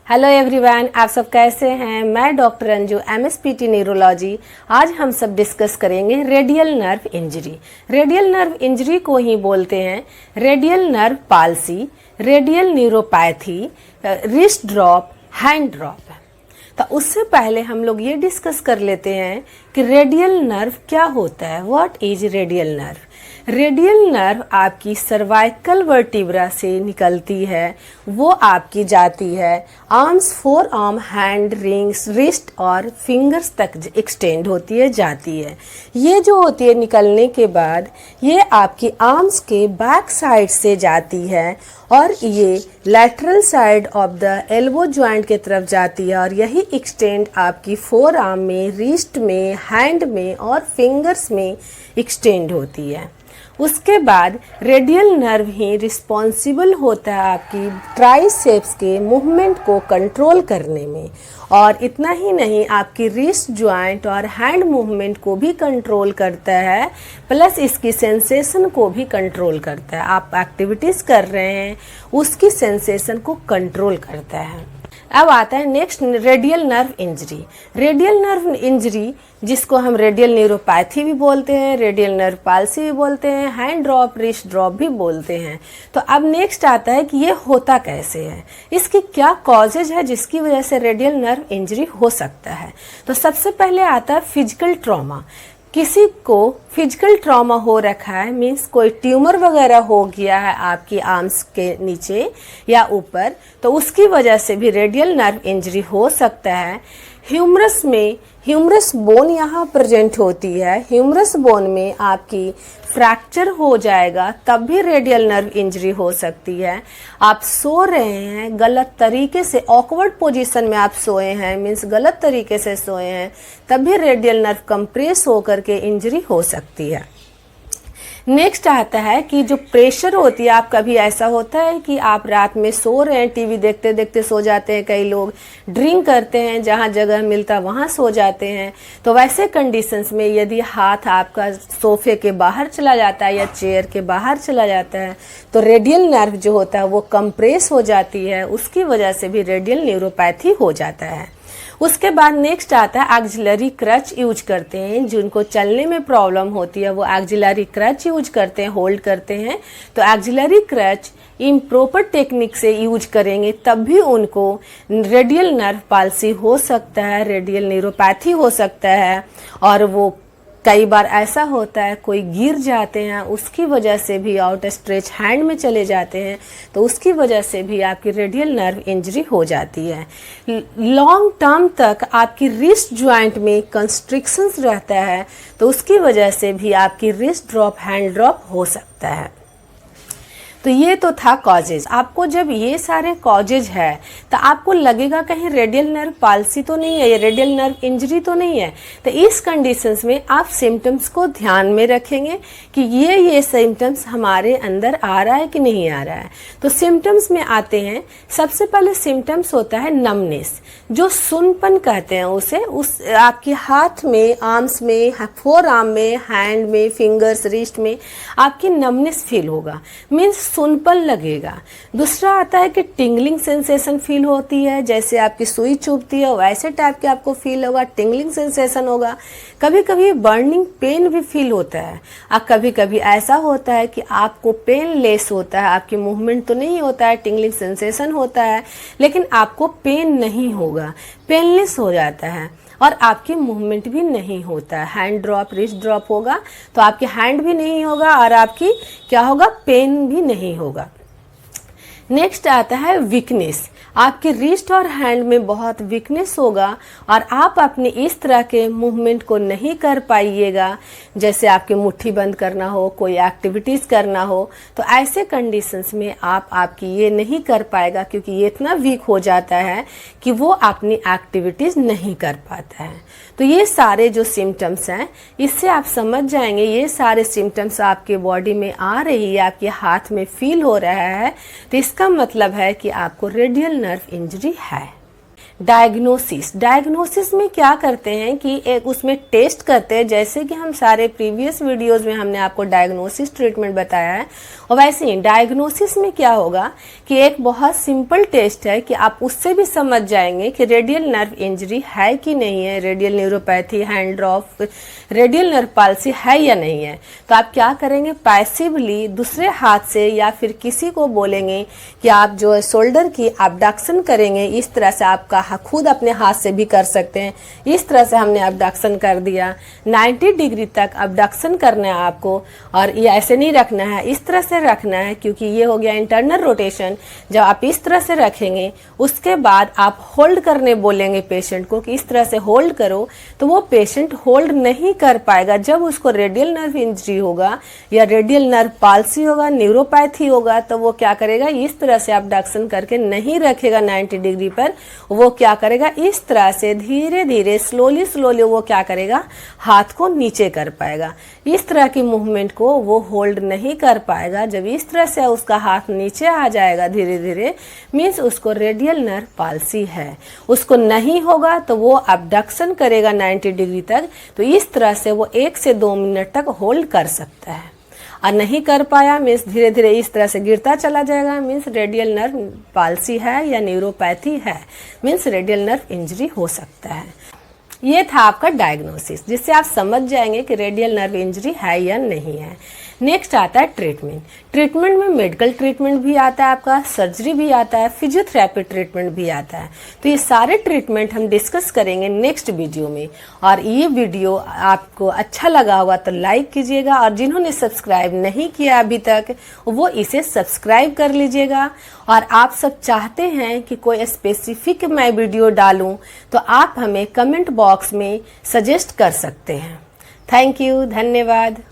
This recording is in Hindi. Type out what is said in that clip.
हेलो एवरीवन, आप सब कैसे हैं। मैं डॉक्टर अंजू, एमएसपीटी न्यूरोलॉजी। आज हम सब डिस्कस करेंगे radial nerve injury. Radial nerve injury को ही बोलते हैं radial nerve palsy, radial neuropathy, wrist drop, hand drop. तो उससे पहले हम लोग ये डिस्कस कर लेते हैं कि रेडियल नर्व क्या होता है। What is radial nerve? Radial nerve आपकी सर्वाइकल वर्टिब्रा से निकलती है, वो आपकी जाती है arms, four arm, hand, rings, wrist और फिंगर्स तक एक्सटेंड होती है, जाती है। ये जो होती है निकलने के बाद ये आपकी आर्म्स के बैक साइड से जाती है और ये lateral side of the elbow joint की तरफ जाती है और यही एक्सटेंड आपकी फोर आर्म में, रिस्ट में, हैंड में और फिंगर्स में एक्सटेंड होती है। उसके बाद रेडियल नर्व ही रिस्पॉन्सिबल होता है आपकी ट्राइसेप्स के मूवमेंट को कंट्रोल करने में, और इतना ही नहीं आपकी रिस्ट जॉइंट और हैंड मूवमेंट को भी कंट्रोल करता है, प्लस इसकी सेंसेशन को भी कंट्रोल करता है। आप एक्टिविटीज़ कर रहे हैं उसकी सेंसेशन को कंट्रोल करता है। अब आता है next, radial nerve injury. Radial nerve injury जिसको हम रेडियल न्यूरोपैथी भी बोलते हैं, रेडियल नर्व पाल्सी भी बोलते हैं, हैंड ड्रॉप, रिस्ट ड्रॉप भी बोलते हैं। तो अब नेक्स्ट आता है कि ये होता कैसे है, इसकी क्या कॉजेज है जिसकी वजह से रेडियल नर्व इंजरी हो सकता है। तो सबसे पहले आता है फिजिकल ट्रॉमा। किसी को फिजिकल ट्रॉमा हो रखा है, मीन्स कोई ट्यूमर वगैरह हो गया है आपकी आर्म्स के नीचे या ऊपर, तो उसकी वजह से भी रेडियल नर्व इंजरी हो सकता है। ह्यूमरस में ह्यूमरस बोन यहाँ प्रेजेंट होती है, ह्यूमरस बोन में आपकी फ्रैक्चर हो जाएगा तब भी रेडियल नर्व इंजरी हो सकती है। आप सो रहे हैं गलत तरीके से, ऑकवर्ड पोजीशन में आप सोए हैं, मीन्स गलत तरीके से सोए हैं, तब भी रेडियल नर्व कंप्रेस होकर के इंजरी हो सकती है। नेक्स्ट आता है कि जो प्रेशर होती है, आप कभी ऐसा होता है कि आप रात में सो रहे हैं, टीवी देखते देखते सो जाते हैं, कई लोग ड्रिंक करते हैं, जहाँ जगह मिलता वहाँ सो जाते हैं। तो वैसे कंडीशंस में यदि हाथ आपका सोफे के बाहर चला जाता है या चेयर के बाहर चला जाता है तो रेडियल नर्व जो होता है वो कंप्रेस हो जाती है, उसकी वजह से भी रेडियल न्यूरोपैथी हो जाता है। उसके बाद नेक्स्ट आता है एक्सिलरी क्रच यूज करते हैं। जिनको चलने में प्रॉब्लम होती है वो एक्सिलरी क्रच यूज करते हैं, होल्ड करते हैं। तो एक्सिलरी क्रच इम्प्रॉपर टेक्निक से यूज करेंगे तब भी उनको रेडियल नर्व पाल्सी हो सकता है, रेडियल न्यूरोपैथी हो सकता है। और वो कई बार ऐसा होता है कोई गिर जाते हैं, उसकी वजह से भी आउट स्ट्रेच हैंड में चले जाते हैं, तो उसकी वजह से भी आपकी रेडियल नर्व इंजरी हो जाती है। लॉन्ग टर्म तक आपकी रिस्ट जॉइंट में कंस्ट्रिक्शंस रहता है, तो उसकी वजह से भी आपकी रिस्ट ड्रॉप, हैंड ड्रॉप हो सकता है। तो ये तो था कॉजेज। आपको जब ये सारे कॉजेज है तो आपको लगेगा कहीं रेडियल नर्व पाल्सी तो नहीं है, ये रेडियल नर्व इंजरी तो नहीं है। तो इस कंडीशंस में आप सिम्टम्स को ध्यान में रखेंगे कि ये सिम्टम्स हमारे अंदर आ रहा है कि नहीं आ रहा है। तो सिम्टम्स में आते हैं, सबसे पहले सिम्टम्स होता है नमनेस, जो सुनपन कहते हैं उसे। उस आपके हाथ में, आर्म्स में, फोर आर्म में, हैंड में, फिंगर्स, रिस्ट में आपकी नमनेस फील होगा, मीन्स सुनपन लगेगा। दूसरा आता है कि टिंगलिंग सेंसेशन फील होती है, जैसे आपकी सुई चुभती है वैसे टाइप के आपको फील होगा, टिंगलिंग सेंसेशन होगा। कभी कभी बर्निंग पेन भी फील होता है, और कभी कभी ऐसा होता है कि आपको पेन लेस होता है, आपकी मूवमेंट तो नहीं होता है, टिंगलिंग सेंसेशन होता है लेकिन आपको पेन नहीं होगा, पेनलेस हो जाता है और आपकी मूवमेंट भी नहीं होता है। हैंड ड्रॉप, रिस्ट ड्रॉप होगा तो आपकी हैंड भी नहीं होगा और आपकी क्या होगा, पेन भी नहीं होगा। नेक्स्ट आता है वीकनेस। आपके रिस्ट और हैंड में बहुत वीकनेस होगा और आप अपने इस तरह के मूवमेंट को नहीं कर पाइएगा, जैसे आपके मुट्ठी बंद करना हो, कोई एक्टिविटीज़ करना हो, तो ऐसे कंडीशंस में आपकी ये नहीं कर पाएगा, क्योंकि ये इतना वीक हो जाता है कि वो अपनी एक्टिविटीज़ नहीं कर पाता है। तो ये सारे जो सिम्टम्स हैं, इससे आप समझ जाएंगे ये सारे सिम्टम्स आपके बॉडी में आ रही है, आपके हाथ में फील हो रहा है, तो इसका मतलब है कि आपको रेडियल नर्व इंजरी है। डायग्नोसिस में क्या करते हैं कि एक उसमें टेस्ट करते हैं, जैसे कि हम सारे प्रीवियस वीडियोस में हमने आपको डायग्नोसिस ट्रीटमेंट बताया है, और वैसे ही डायग्नोसिस में क्या होगा कि एक बहुत सिंपल टेस्ट है कि आप उससे भी समझ जाएंगे कि रेडियल नर्व इंजरी है कि नहीं है, radial neuropathy, hand drop, radial nerve palsy है या नहीं है। तो आप क्या करेंगे, पैसिवली दूसरे हाथ से या फिर किसी को बोलेंगे कि आप जो है शोल्डर की अबडक्शन करेंगे, इस तरह से आपका खुद अपने हाथ से भी कर सकते हैं। इस तरह से हमने अबडक्शन कर दिया, 90 डिग्री तक अबडक्शन करना है आपको, और ये ऐसे नहीं रखना है, इस तरह से रखना है, क्योंकि ये हो गया इंटरनल रोटेशन। जब आप इस तरह से रखेंगे उसके बाद आप होल्ड करने बोलेंगे पेशेंट को कि इस तरह से होल्ड करो, तो वो पेशेंट होल्ड नहीं कर पाएगा। जब उसको रेडियल नर्व इंजरी होगा या रेडियल नर्व पाल्सी होगा, न्यूरोपैथी होगा, तो वो क्या करेगा, इस तरह से अबडक्शन करके नहीं रखेगा 90 डिग्री पर। वो क्या करेगा, इस तरह से धीरे धीरे स्लोली वो क्या करेगा, हाथ को नीचे कर पाएगा। इस तरह की मूवमेंट को वो होल्ड नहीं कर पाएगा। जब इस तरह से उसका हाथ नीचे आ जाएगा धीरे धीरे, मीन्स उसको रेडियल नर्व पाल्सी है। उसको नहीं होगा तो वो अबडक्शन करेगा 90 डिग्री तक, तो इस तरह से वो 1 से 2 मिनट तक होल्ड कर सकता है। और नहीं कर पाया मीन्स धीरे धीरे इस तरह से गिरता चला जाएगा, मीन्स रेडियल नर्व पाल्सी है या न्यूरोपैथी है, मीन्स रेडियल नर्व इंजरी हो सकता है। ये था आपका डायग्नोसिस, जिससे आप समझ जाएंगे कि रेडियल नर्व इंजरी है या नहीं है। नेक्स्ट आता है ट्रीटमेंट। ट्रीटमेंट में मेडिकल ट्रीटमेंट भी आता है आपका, सर्जरी भी आता है, फिजियोथेरेपी ट्रीटमेंट भी आता है। तो ये सारे ट्रीटमेंट हम डिस्कस करेंगे नेक्स्ट वीडियो में। और ये वीडियो आपको अच्छा लगा होगा तो लाइक कीजिएगा, और जिन्होंने सब्सक्राइब नहीं किया अभी तक वो इसे सब्सक्राइब कर लीजिएगा। और आप सब चाहते हैं कि कोई स्पेसिफिक मैं वीडियो डालूं तो आप हमें कमेंट बॉक्स में सजेस्ट कर सकते हैं। थैंक यू, धन्यवाद।